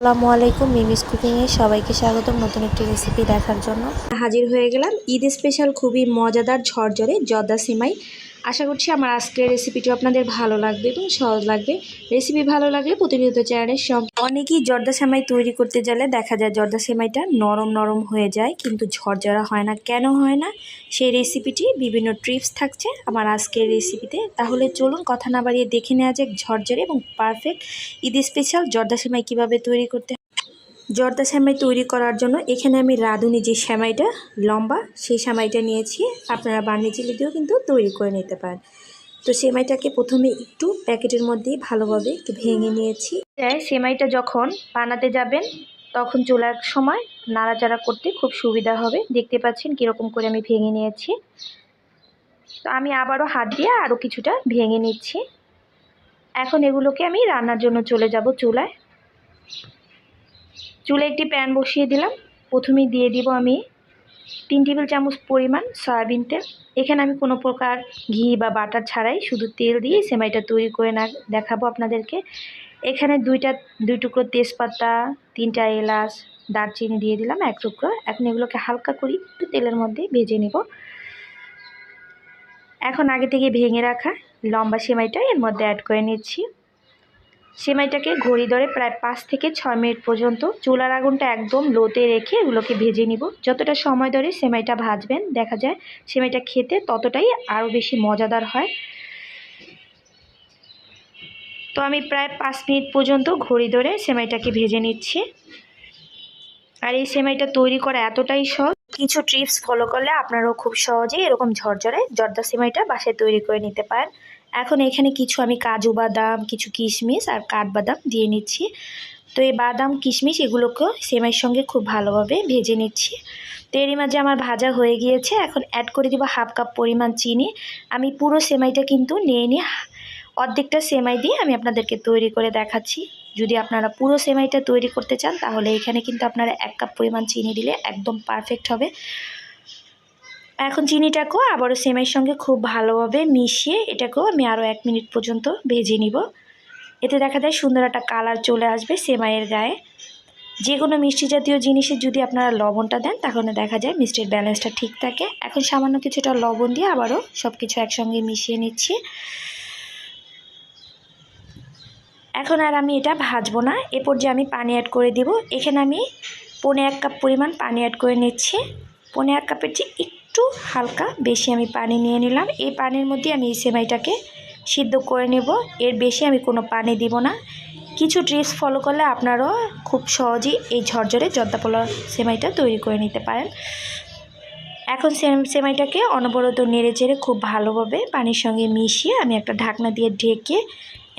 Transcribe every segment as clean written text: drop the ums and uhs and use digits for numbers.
আসসালামু আলাইকুম, মিমিস কুকিংয়ে সবাইকে স্বাগতম নতুন একটি রেসিপি দেখার জন্য। হাজির হয়ে গেলাম ঈদ স্পেশাল খুবই মজাদার ঝরঝরে জর্দা সিমাই। আশা করছি আমার আজকের রেসিপিটি আপনাদের ভালো লাগবে এবং সহজ লাগবে। রেসিপি ভালো লাগলে প্রতিনিয়ত চ্যানেলের সঙ্গে। অনেকেই জর্দা সেমাই তৈরি করতে গেলে দেখা যায় জর্দা সেমাইটা নরম নরম হয়ে যায়, কিন্তু ঝরঝরা হয় না। কেন হয় না, সেই রেসিপিটি বিভিন্ন টিপস থাকছে আমার আজকের রেসিপিতে। তাহলে চলুন কথা না বাড়িয়ে দেখে নেওয়া যাক ঝরঝরে এবং পারফেক্ট ঈদ স্পেশাল জর্দা সেমাই কীভাবে তৈরি করতে। জর্দা সেমাই তৈরি করার জন্য এখানে আমি রাঁধুনি যে সেমাইটা লম্বা, সেই সেমাইটা নিয়েছি। আপনারা বার্নি চিলি দিয়েও কিন্তু তৈরি করে নিতে পারেন। তো সেমাইটাকে প্রথমে একটু প্যাকেটের মধ্যেই ভালোভাবে একটু ভেঙে নিয়েছি। সেমাইটা যখন বানাতে যাবেন তখন চুলার সময় নাড়াচাড়া করতে খুব সুবিধা হবে। দেখতে পাচ্ছেন কীরকম করে আমি ভেঙে নিয়েছি। তো আমি আবারও হাত দিয়ে আরও কিছুটা ভেঙে নিচ্ছি। এখন এগুলোকে আমি রান্নার জন্য চলে যাব চুলায়। চুলে একটি প্যান বসিয়ে দিলাম। প্রথমেই দিয়ে দিব আমি 3 টেবিল চামচ পরিমাণ সয়াবিন তেল। এখানে আমি কোনো প্রকার ঘি বা বাটার ছাড়াই শুধু তেল দিয়ে সেমাইটা তৈরি করে দেখাবো আপনাদেরকে। এখানে দুই টুকরো তেজপাতা, 3টা এলাচ, দারচিনি দিয়ে দিলাম 1 টুকরো। এখন এগুলোকে হালকা করে একটু তেলের মধ্যে ভেজে নেব। এখন আগে থেকে ভেঙে রাখা লম্বা সেমাইটা এর মধ্যে অ্যাড করে নিচ্ছি। সেমাইটাকে ঘড়ি ধরে প্রায় 5 থেকে 6 মিনিট পর্যন্ত চুলার আগুনটা একদম লোতে রেখে এগুলোকে ভেজে নিব। যতটা সময় ধরে সেমাইটা ভাজবেন দেখা যায় সেমাইটা খেতে ততটাই আরও বেশি মজাদার হয়। তো আমি প্রায় 5 মিনিট পর্যন্ত ঘড়ি ধরে সেমাইটাকে ভেজে নিচ্ছি। আর এই সেমাইটা তৈরি করা এতটাই সহজ, কিছু টিপস ফলো করলে আপনারাও খুব সহজেই এরকম ঝরঝরে জর্দা সেমাইটা বাসায় তৈরি করে নিতে পারেন। এখন এখানে কিছু আমি কাজু বাদাম, কিছু কিশমিশ আর কাঠবাদাম দিয়ে নিচ্ছি। তো এই বাদাম কিশমিশ এগুলোকে সেমাইয়ের সঙ্গে খুব ভালোভাবে ভেজে নিচ্ছি। তো এরই মাঝে আমার ভাজা হয়ে গিয়েছে। এখন অ্যাড করে দিব 1/2 কাপ পরিমাণ চিনি। আমি পুরো সেমাইটা কিন্তু নিয়ে নিয়ে অর্ধেকটা সেমাই দিয়ে আমি আপনাদেরকে তৈরি করে দেখাচ্ছি। যদি আপনারা পুরো সেমাইটা তৈরি করতে চান তাহলে এখানে কিন্তু আপনারা 1 কাপ পরিমাণ চিনি দিলে একদম পারফেক্ট হবে। এখন চিনিটাকেও আবারও সেমাইয়ের সঙ্গে খুব ভালোভাবে মিশিয়ে এটাকেও আমি আরও 1 মিনিট পর্যন্ত ভেজে নিব। এতে দেখা যায় সুন্দর একটা কালার চলে আসবে সেমাইয়ের গায়ে। যে কোনো মিষ্টি জাতীয় জিনিসে যদি আপনারা লবণটা দেন তাহলে দেখা যায় মিষ্টির ব্যালেন্সটা ঠিক থাকে। এখন সামান্য কিছুটা লবণ দিয়ে আবারও সব কিছু একসঙ্গে মিশিয়ে নিচ্ছি। এখন আর আমি এটা ভাজবো না, এ পর্যায়ে আমি পানি অ্যাড করে দিব। এখানে আমি 1.25 কাপ পরিমাণ পানি অ্যাড করে নিচ্ছি। 1.25 কাপের চেয়ে একটু হালকা বেশি আমি পানি নিয়ে নিলাম। এই পানির মধ্যে আমি এই সেমাইটাকে সিদ্ধ করে নেব। এর বেশি আমি কোনো পানি দিব না। কিছু টিপস ফলো করলে আপনারাও খুব সহজেই এই ঝরঝরে জর্দা পোলাও সেমাইটা তৈরি করে নিতে পারেন। এখন সেমাইটাকে অনবরত নেড়ে চেড়ে খুব ভালোভাবে পানির সঙ্গে মিশিয়ে আমি একটা ঢাকনা দিয়ে ঢেকে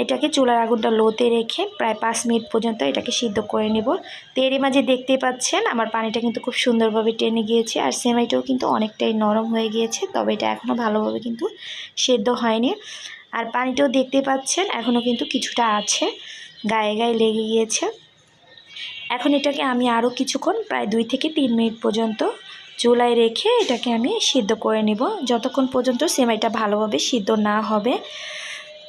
এটাকে চুলার আগুনটা লোতে রেখে প্রায় 5 মিনিট পর্যন্ত এটাকে সিদ্ধ করে নেব। তো এরই মাঝে দেখতেই পাচ্ছেন আমার পানিটা কিন্তু খুব সুন্দরভাবে টেনে গিয়েছে আর সেমাইটাও কিন্তু অনেকটাই নরম হয়ে গিয়েছে, তবে এটা এখনও ভালোভাবে কিন্তু সেদ্ধ হয়নি। আর পানিটাও দেখতে পাচ্ছেন এখনও কিন্তু কিছুটা আছে, গায়ে গায়ে লেগে গিয়েছে। এখন এটাকে আমি আরও কিছুক্ষণ প্রায় 2 থেকে 3 মিনিট পর্যন্ত চুলায় রেখে এটাকে আমি সিদ্ধ করে নেব, যতক্ষণ পর্যন্ত সেমাইটা ভালোভাবে সিদ্ধ না হবে।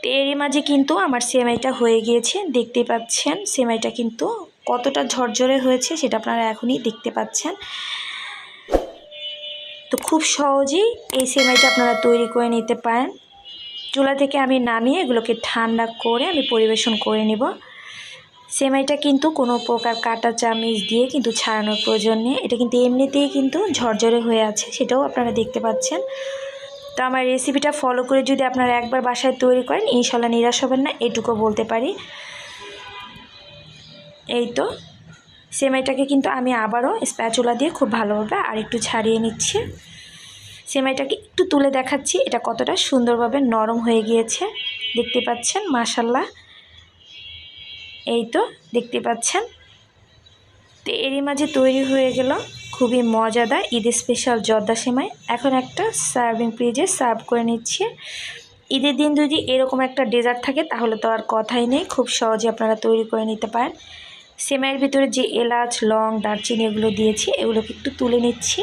তো এরই মাঝে কিন্তু আমার সেমাইটা হয়ে গিয়েছে। দেখতে পাচ্ছেন সেমাইটা কিন্তু কতটা ঝরঝরে হয়েছে সেটা আপনারা এখনই দেখতে পাচ্ছেন। তো খুব সহজেই এই সেমাইটা আপনারা তৈরি করে নিতে পারেন। চুলা থেকে আমি নামিয়ে এগুলোকে ঠান্ডা করে আমি পরিবেশন করে নেব। সেমাইটা কিন্তু কোনো প্রকার কাঁটা চামচ দিয়ে কিন্তু ছাড়ানোর প্রয়োজন নেই, এটা কিন্তু এমনিতেই কিন্তু ঝরঝরে হয়ে আছে, সেটাও আপনারা দেখতে পাচ্ছেন। তো আমার রেসিপিটা ফলো করে যদি আপনারা একবার বাসায় তৈরি করেন ইনশাল্লাহ নিরাশ হবেন না, এটুকু বলতে পারি। এই তো সেমাইটাকে কিন্তু আমি আবারও স্প্যাচুলা দিয়ে খুব ভালোভাবে আরেকটু ছাড়িয়ে নিচ্ছি। সেমাইটাকে একটু তুলে দেখাচ্ছি এটা কতটা সুন্দরভাবে নরম হয়ে গিয়েছে, দেখতে পাচ্ছেন মাশাল্লাহ। এই তো দেখতে পাচ্ছেন। তো এরই মাঝে তৈরি হয়ে গেল খুবই মজাদার ঈদ স্পেশাল জর্দা সেমাই। এখন একটা সার্ভিং প্লেটে সার্ভ করে নিচ্ছি। ঈদের দিন যদি এরকম একটা ডেজার্ট থাকে তাহলে তো আর কথাই নেই, খুব সহজে আপনারা তৈরি করে নিতে পারেন। সেমাইয়ের ভিতরে যে এলাচ, লং, দারচিনি এগুলো দিয়েছি এগুলোকে একটু তুলে নিচ্ছি।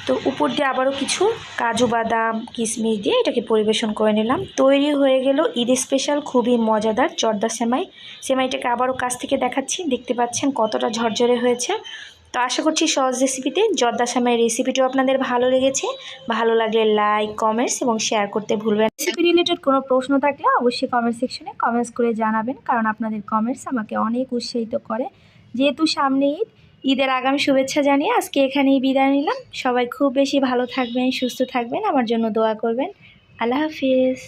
তো উপর দিয়ে আবারও কিছু কাজু বাদাম কিশমিশ দিয়ে এটাকে পরিবেশন করে নিলাম। তৈরি হয়ে গেল ঈদ স্পেশাল খুবই মজাদার জর্দা সেমাই। সেমাইটাকে আবারও কাছ থেকে দেখাচ্ছি, দেখতে পাচ্ছেন কতটা ঝরঝরে হয়েছে। তো আশা করছি সহজ রেসিপিতে জর্দা সেমাই রেসিপিটিও আপনাদের ভালো লেগেছে। ভালো লাগলে লাইক, কমেন্টস এবং শেয়ার করতে ভুলবেন। রেসিপি রিলেটেড কোনো প্রশ্ন থাকলে অবশ্যই কমেন্ট সেকশনে কমেন্টস করে জানাবেন, কারণ আপনাদের কমেন্টস আমাকে অনেক উৎসাহিত করে। যেহেতু সামনে ঈদ, ঈদের আগাম শুভেচ্ছা জানিয়ে আজকে এখানেই বিদায় নিলাম। সবাই খুব বেশি ভালো থাকবেন, সুস্থ থাকবেন, আমার জন্য দোয়া করবেন। আল্লাহ হাফিজ।